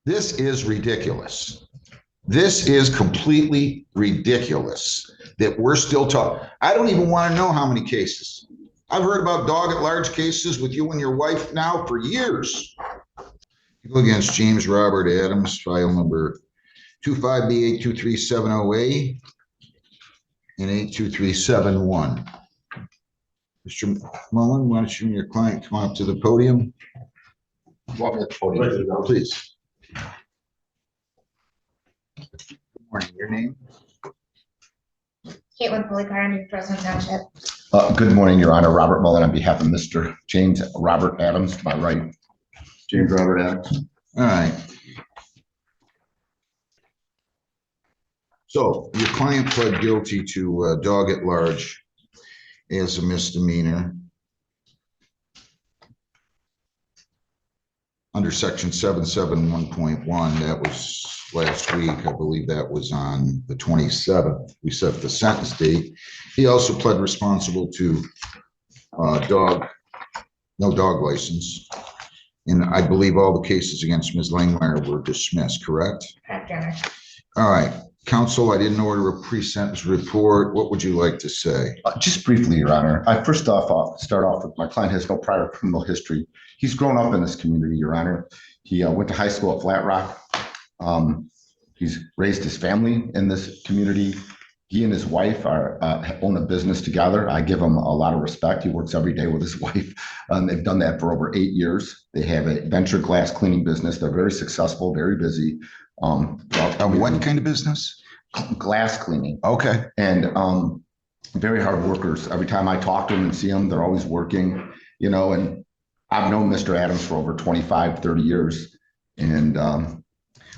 This is ridiculous. This is completely ridiculous that we're still talking. I don't even want to know how many cases. I've heard about dog at large cases with you and your wife now for years. People against James Robert Adams, file number 25B823708 and 82371. Mr. Mullen, why don't you and your client come up to the podium? Walk at the podium, please. Good morning. Your name? Caitlin Polycar, I'm in Fresno Township. Good morning, Your Honor. Robert Mullen on behalf of Mr. James Robert Adams, to my right. James Robert Adams. All right. So your client pled guilty to dog at large as a misdemeanor under section 771.1. That was last week. I believe that was on the 27th. We set the sentence date. He also pled responsible to no dog license. And I believe all the cases against Ms. Langmeyer were dismissed, correct? Correct, Your Honor. All right. Counsel, I didn't order a pre-sentence report. What would you like to say? Just briefly, Your Honor. First off, start off with my client has no prior criminal history. He's grown up in this community, Your Honor. He went to high school at Flat Rock. He's raised his family in this community. He and his wife own a business together. I give him a lot of respect. He works every day with his wife. They've done that for over 8 years. They have a venture glass cleaning business. They're very successful, very busy. What kind of business? Glass cleaning. Okay. And very hard workers. Every time I talk to them and see them, they're always working, you know, and I've known Mr. Adams for over 25, 30 years. And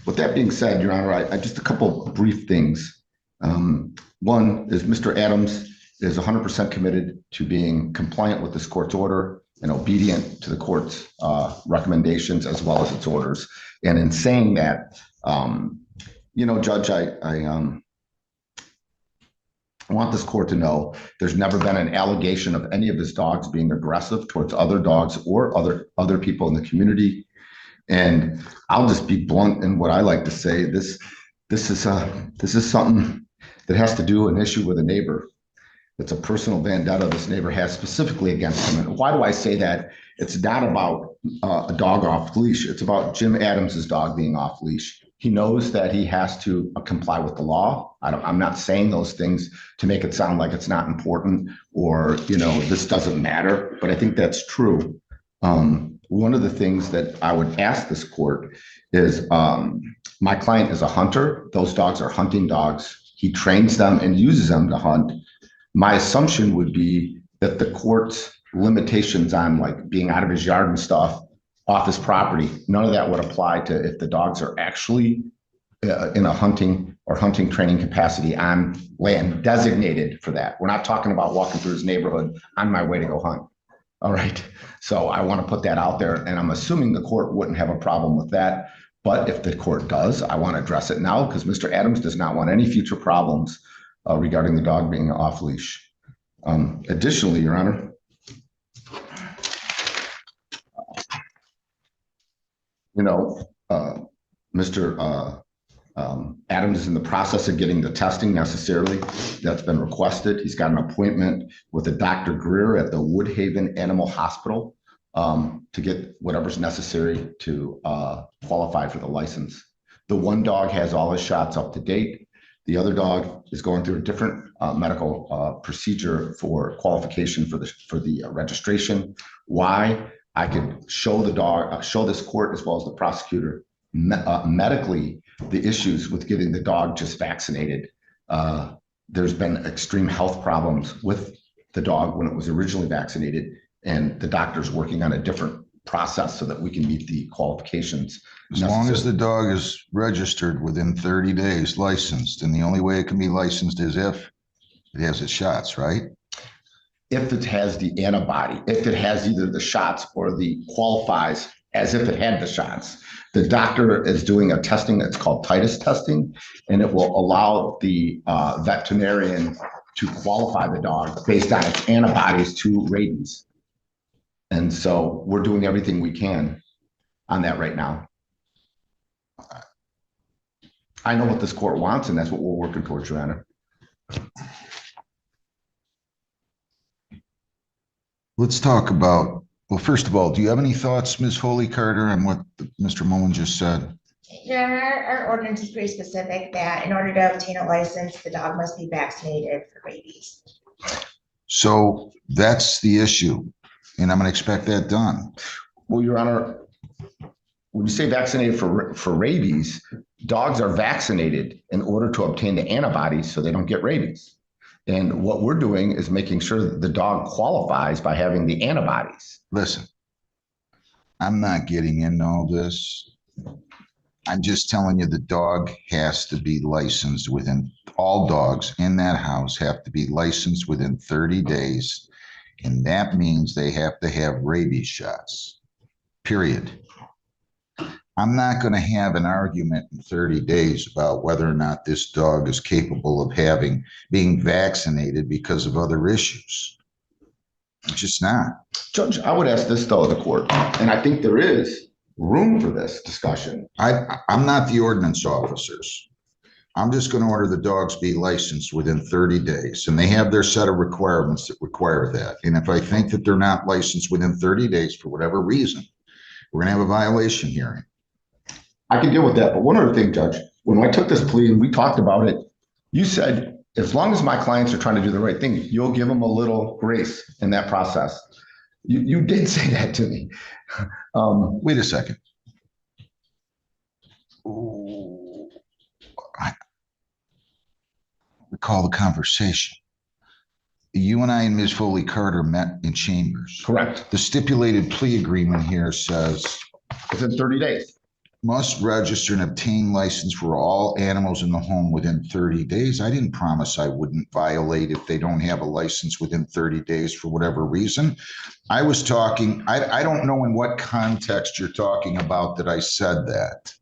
with that being said, Your Honor, I just a couple brief things. One is Mr. Adams is 100% committed to being compliant with this court's order and obedient to the court's recommendations as well as its orders. And in saying that, you know, Judge, I want this court to know there's never been an allegation of any of his dogs being aggressive towards other dogs or other people in the community. And I'll just be blunt in what I like to say. This is something that has to do an issue with a neighbor. It's a personal vendetta this neighbor has specifically against him. And why do I say that? It's not about a dog off leash. It's about Jim Adams's dog being off leash. He knows that he has to comply with the law. I'm not saying those things to make it sound like it's not important or, you know, this doesn't matter, but I think that's true. One of the things that I would ask this court is my client is a hunter. Those dogs are hunting dogs. He trains them and uses them to hunt. My assumption would be that the court's limitations on like being out of his yard and stuff off his property, none of that would apply to if the dogs are actually in a hunting or hunting training capacity on land designated for that. We're not talking about walking through his neighborhood on my way to go hunt. All right. So I want to put that out there, and I'm assuming the court wouldn't have a problem with that. But if the court does, I want to address it now because Mr. Adams does not want any future problems regarding the dog being off leash. Additionally, Your Honor, you know, Mr. Adams is in the process of getting the testing necessarily that's been requested. He's got an appointment with a Dr. Greer at the Woodhaven Animal Hospital to get whatever's necessary to qualify for the license. The one dog has all his shots up to date. The other dog is going through a different medical procedure for qualification for the registration. Why? I could show the dog, show this court as well as the prosecutor medically the issues with getting the dog just vaccinated. There's been extreme health problems with the dog when it was originally vaccinated, and the doctor's working on a different process so that we can meet the qualifications. As long as the dog is registered within 30 days, licensed, and the only way it can be licensed is if it has its shots, right? If it has the antibody, if it has either the shots or the qualifies as if it had the shots. The doctor is doing a testing that's called titers testing, and it will allow the veterinarian to qualify the dog based on its antibodies to rabies. And so we're doing everything we can on that right now. I know what this court wants, and that's what we're working towards, Your Honor. Let's talk about, well, first of all, do you have any thoughts, Ms. Foley Carter, on what Mr. Mullen just said? Yeah, our ordinance is pretty specific that in order to obtain a license, the dog must be vaccinated for rabies. So that's the issue, and I'm going to expect that done. Well, Your Honor, when you say vaccinated for rabies, dogs are vaccinated in order to obtain the antibodies so they don't get rabies. And what we're doing is making sure that the dog qualifies by having the antibodies. Listen, I'm not getting into all this. I'm just telling you the dog has to be licensed within, all dogs in that house have to be licensed within 30 days. And that means they have to have rabies shots, period. I'm not going to have an argument in 30 days about whether or not this dog is capable of being vaccinated because of other issues. It's just not. Judge, I would ask this though of the court, and I think there is room for this discussion. I'm not the ordinance officers. I'm just going to order the dogs be licensed within 30 days, and they have their set of requirements that require that. And if I think that they're not licensed within 30 days for whatever reason, we're going to have a violation hearing. I can deal with that. But one other thing, Judge, when I took this plea and we talked about it, you said, as long as my clients are trying to do the right thing, you'll give them a little grace in that process. You did say that to me. Wait a second. Ooh, I recall the conversation. You and I and Ms. Foley Carter met in chambers. Correct. The stipulated plea agreement here says Within 30 days. Must register and obtain license for all animals in the home within 30 days. I didn't promise I wouldn't violate if they don't have a license within 30 days for whatever reason. I was talking, I don't know in what context you're talking about that I said that.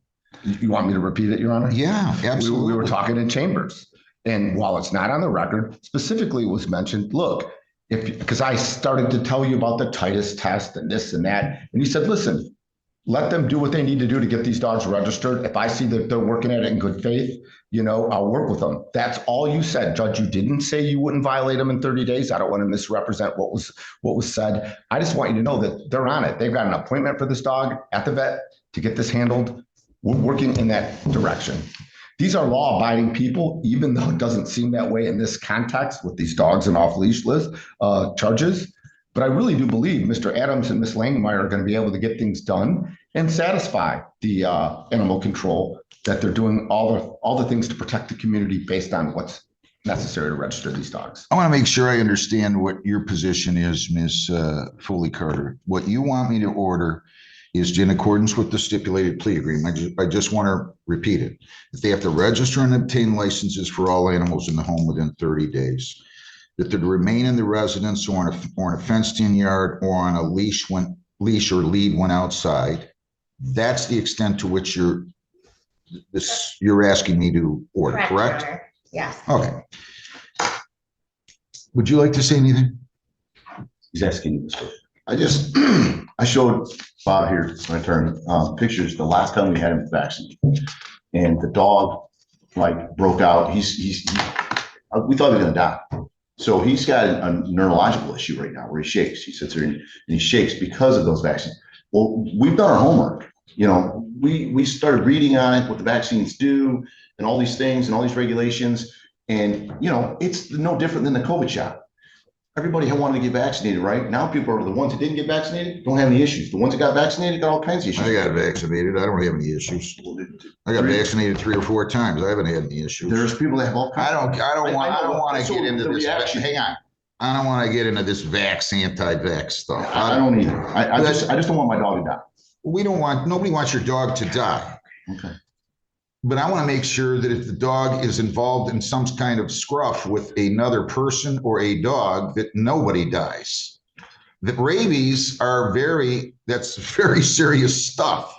You want me to repeat it, Your Honor? Yeah, absolutely. We were talking in chambers. And while it's not on the record, specifically it was mentioned, look, because I started to tell you about the Titus test and this and that. And you said, listen, let them do what they need to do to get these dogs registered. If I see that they're working at it in good faith, I'll work with them. That's all you said, Judge. You didn't say you wouldn't violate them in 30 days. I don't want to misrepresent what was said. I just want you to know that they're on it. They've got an appointment for this dog at the vet to get this handled. We're working in that direction. These are law-abiding people, even though it doesn't seem that way in this context with these dogs and off-leash list charges. But I really do believe Mr. Adams and Ms. Langmeyer are going to be able to get things done and satisfy the animal control that they're doing all the things to protect the community based on what's necessary to register these dogs. I want to make sure I understand what your position is, Ms. Foley Carter. What you want me to order is in accordance with the stipulated plea agreement. I just want to repeat it. If they have to register and obtain licenses for all animals in the home within 30 days, that they remain in the residence or in a fenced-in yard or on a leash or lead when outside. That's the extent to which you're asking me to order, correct? Yes. Okay. Would you like to say anything? He's asking you this question. I showed Bob here, my attorney, pictures the last time we had him vaccinated, and the dog broke out. We thought he was gonna die. So he's got a neurological issue right now where he shakes. He sits there and he shakes because of those vaccines. Well, we've done our homework. We started reading on it, what the vaccines do, and all these things and all these regulations. And it's no different than the COVID shot. Everybody wanted to get vaccinated, right? Now people are the ones that didn't get vaccinated, don't have any issues. The ones that got vaccinated got all kinds of issues. I got vaccinated. I don't have any issues. I got vaccinated 3 or 4 times. I haven't had any issues. There's people that have all kinds. I don't want to get into this. Reaction. Hang on. I don't want to get into this anti-vax stuff. I don't either. I just don't want my dog to die. Nobody wants your dog to die. Okay. But I want to make sure that if the dog is involved in some kind of scruff with another person or a dog, that nobody dies. The rabies that's very serious stuff.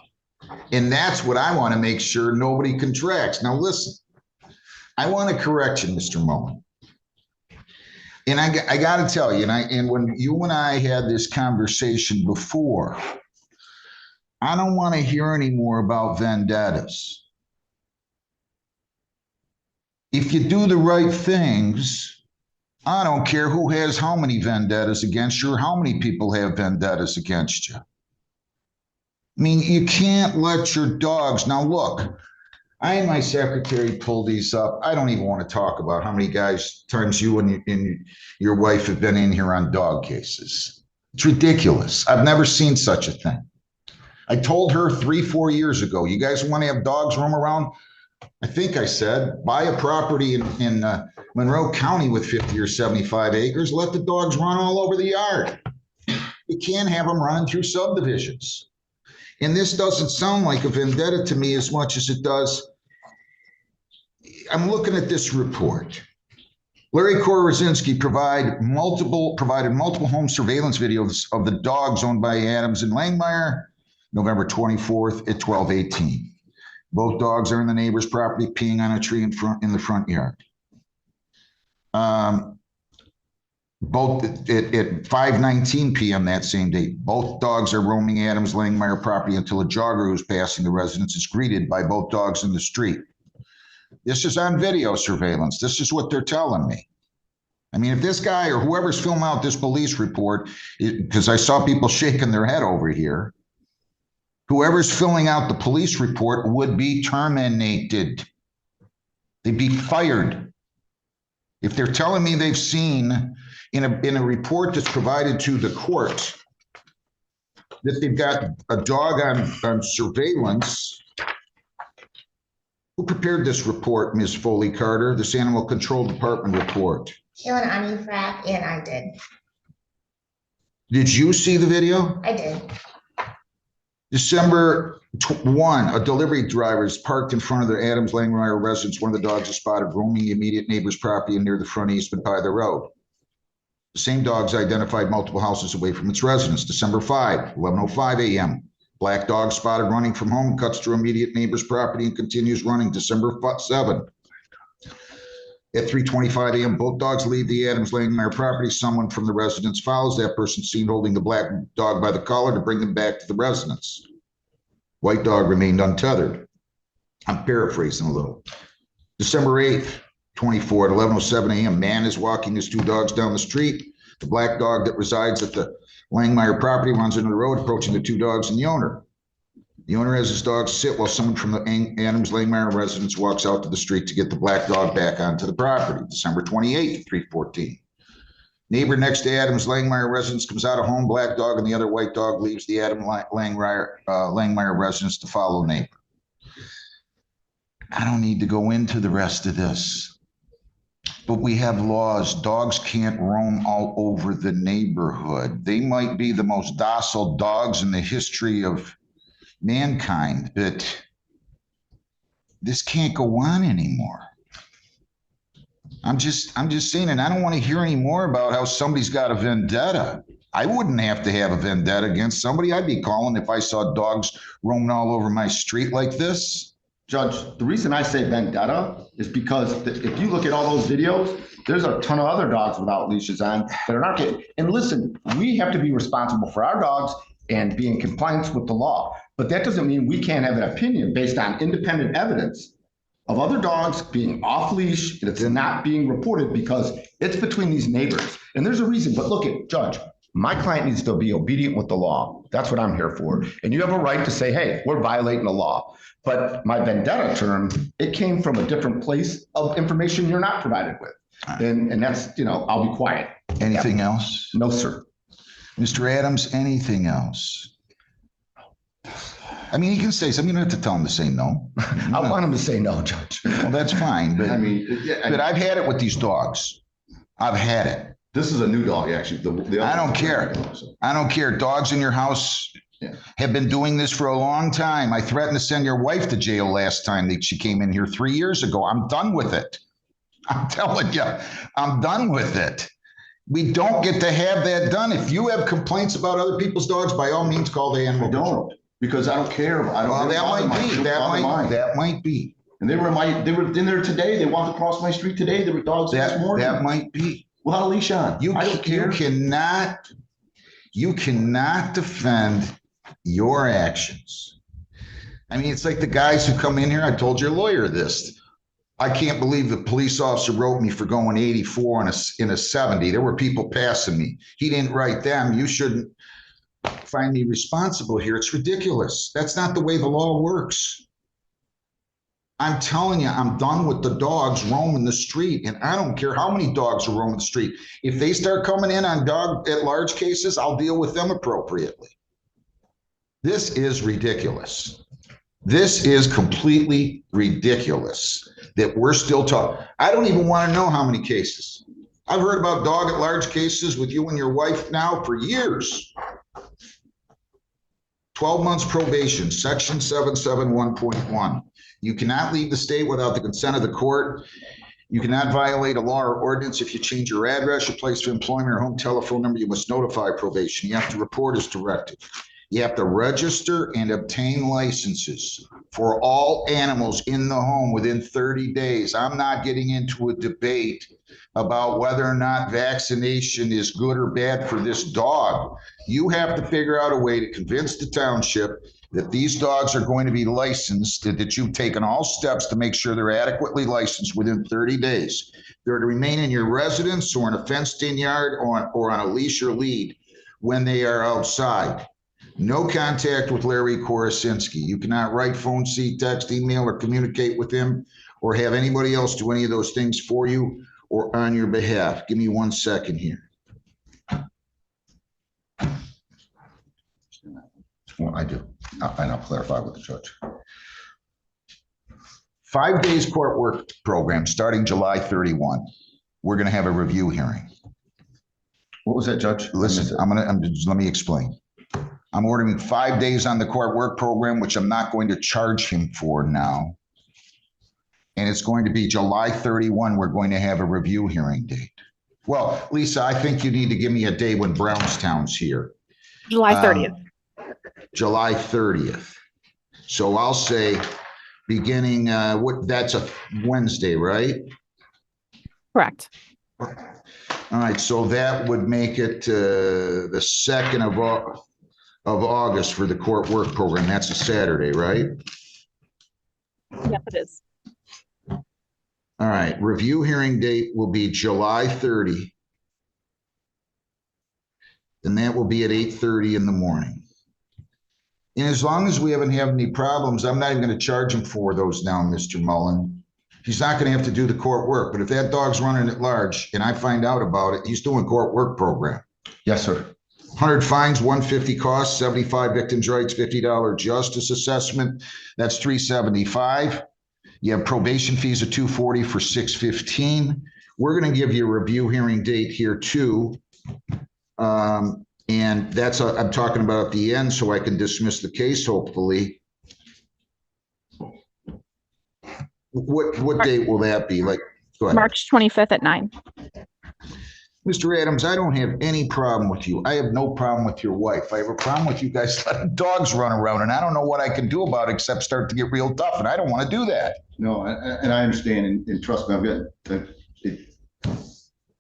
And that's what I want to make sure nobody contracts. Now, listen, I want to correct you, Mr. Mullen. And I got to tell you, and when you and I had this conversation before, I don't want to hear any more about vendettas. if you do the right things, I don't care who has how many vendettas against you or how many people have vendettas against you. I mean, you can't let your dogs. Now, look, I and my secretary pulled these up. I don't even want to talk about how many times you and your wife have been in here on dog cases. It's ridiculous. I've never seen such a thing. I told her 3-4 years ago, you guys want to have dogs roam around? I think I said, buy a property in Monroe County with 50 or 75 acres. Let the dogs run all over the yard. You can't have them running through subdivisions. And this doesn't sound like a vendetta to me as much as it does. I'm looking at this report. Larry Korozinski provided multiple home surveillance videos of the dogs owned by Adams and Langmeyer, November 24th at 12:18. Both dogs are in the neighbor's property peeing on a tree in the front yard. Both at 5:19 p.m. that same day, both dogs are roaming Adams Langmeyer property until a jogger who's passing the residence is greeted by both dogs in the street. This is on video surveillance. This is what they're telling me. I mean, if this guy or whoever's filming out this police report, because I saw people shaking their head over here, whoever's filling out the police report would be terminated. They'd be fired. If they're telling me they've seen in a report that's provided to the court that they've got a dog on surveillance. Who prepared this report, Ms. Foley Carter, this Animal Control Department report? Kaylin Anufrat, and I did. Did you see the video? I did. December 1, a delivery driver is parked in front of the Adams Langmeyer residence. One of the dogs is spotted roaming the immediate neighbor's property and near the front easement by the road. The same dog's identified multiple houses away from its residence. December 5, 11:05 a.m. Black dog spotted running from home, cuts through immediate neighbor's property and continues running. December 7. At 3:25 a.m., both dogs leave the Adams Langmeyer property. Someone from the residence follows that person seen holding the black dog by the collar to bring him back to the residence. White dog remained untethered. I'm paraphrasing a little. December 8th, 24 at 11:07 a.m., man is walking his two dogs down the street. The black dog that resides at the Langmeyer property runs into the road, approaching the two dogs and the owner. The owner has his dogs sit while someone from the Adams Langmeyer residence walks out to the street to get the black dog back onto the property. December 28th, 3:14. Neighbor next to Adams Langmeyer residence comes out of home. Black dog and the other white dog leaves the Adams Langmeyer residence to follow neighbor. I don't need to go into the rest of this, but we have laws. Dogs can't roam all over the neighborhood. They might be the most docile dogs in the history of mankind, but this can't go on anymore. I'm just saying, and I don't want to hear any more about how somebody's got a vendetta. I wouldn't have to have a vendetta against somebody. I'd be calling if I saw dogs roaming all over my street like this. Judge, the reason I say vendetta is because if you look at all those videos, there's a ton of other dogs without leashes on that are not getting. And listen, we have to be responsible for our dogs and be in compliance with the law. But that doesn't mean we can't have an opinion based on independent evidence of other dogs being off leash and it's not being reported because it's between these neighbors. And there's a reason. But look at Judge, my client needs to be obedient with the law. That's what I'm here for. And you have a right to say, hey, we're violating the law. But my vendetta term, it came from a different place of information you're not provided with. And that's, I'll be quiet. Anything else? No, sir. Mr. Adams, anything else? I mean, he can say something. You don't have to tell him to say no. I want him to say no, Judge. Well, that's fine. But I mean, but I've had it with these dogs. I've had it. this is a new dog, actually. I don't care. I don't care. Dogs in your house have been doing this for a long time. I threatened to send your wife to jail last time that she came in here 3 years ago. I'm done with it. I'm telling you, I'm done with it. We don't get to have that done. If you have complaints about other people's dogs, by all means, call the animal control. Because I don't care. I don't. Well, that might be. And they were in there today. They walked across my street today. There were dogs this morning. That might be. Without a leash on. I don't care. You cannot defend your actions. I mean, it's like the guys who come in here. I told your lawyer this. I can't believe the police officer wrote me for going 84 in a 70. There were people passing me. He didn't write them. You shouldn't find me responsible here. It's ridiculous. That's not the way the law works. I'm telling you, I'm done with the dogs roaming the street, and I don't care how many dogs are roaming the street. If they start coming in on dog at large cases, I'll deal with them appropriately. This is ridiculous. This is completely ridiculous that we're still talking. I don't even want to know how many cases. I've heard about dog at large cases with you and your wife now for years. 12 months probation, section 771.1. You cannot leave the state without the consent of the court. You cannot violate a law or ordinance if you change your address, your place of employment, or home telephone number. You must notify probation. You have to report as directed. You have to register and obtain licenses for all animals in the home within 30 days. I'm not getting into a debate about whether or not vaccination is good or bad for this dog. You have to figure out a way to convince the township that these dogs are going to be licensed, that you've taken all steps to make sure they're adequately licensed within 30 days. They're to remain in your residence or in a fenced-in yard or on a leash or lead when they are outside. No contact with Larry Korasinski. You cannot write, phone, see, text, email, or communicate with him or have anybody else do any of those things for you or on your behalf. Give me 1 second here. Well, I do. And I'll clarify with the judge. 5 days court work program starting July 31. We're going to have a review hearing. What was that, Judge? Listen, let me explain. I'm ordering 5 days on the court work program, which I'm not going to charge him for now. And it's going to be July 31. We're going to have a review hearing date. Well, Lisa, I think you need to give me a day when Brownstown's here. July 30th. July 30th. So I'll say beginning, that's a Wednesday, right? Correct. All right, so that would make it the 2nd of August for the court work program. That's a Saturday, right? Yep, it is. All right, review hearing date will be July 30. And that will be at 8:30 in the morning. And as long as we haven't had any problems, I'm not even going to charge him for those now, Mr. Mullen. He's not going to have to do the court work. But if that dog's running at large and I find out about it, he's doing court work program. Yes, sir. 100 fines, 150 costs, 75 victims' rights, $50 justice assessment. That's $375. You have probation fees of $240 for 615. We're going to give you a review hearing date here too. And that's I'm talking about at the end, so I can dismiss the case, hopefully. What date will that be? Like, go ahead. March 25th at 9. Mr. Adams, I don't have any problem with you. I have no problem with your wife. I have a problem with you guys letting dogs run around, and I don't know what I can do about it except start to get real tough, and I don't want to do that. No, and I understand, and trust me,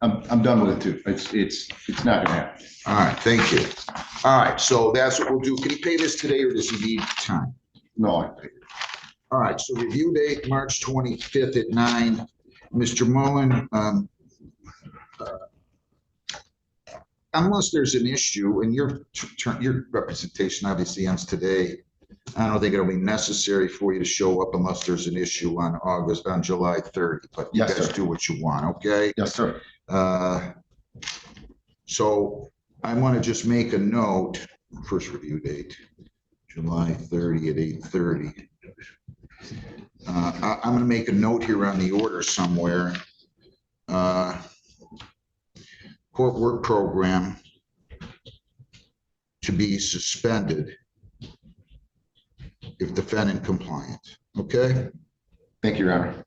I'm done with it too. It's not gonna happen. All right, thank you. All right, so that's what we'll do. Can he pay this today or does he need time? No, I paid it. All right, so review date, March 25th at 9. Mr. Mullen, unless there's an issue, and your representation obviously ends today, I don't think it'll be necessary for you to show up unless there's an issue on July 30. But you Yes, guys sir. do what you want, okay? Yes, sir. So I want to just make a note, first review date, July 30 at 8:30. I'm going to make a note here on the order somewhere. Court work program to be suspended if defendant compliant. Okay? Thank you, Your Honor.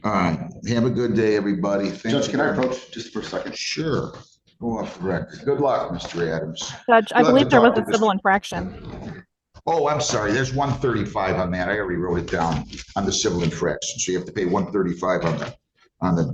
All right. Have a good day, everybody. Thank Judge, you. can I approach just for a second? Sure. Go off the record. Good luck, Mr. Adams. Judge, I You'll have believe to there was talk a to civil infraction. Oh, I'm sorry. There's 135 on that. I already wrote it down on the civil infraction. So you have to pay 135 on the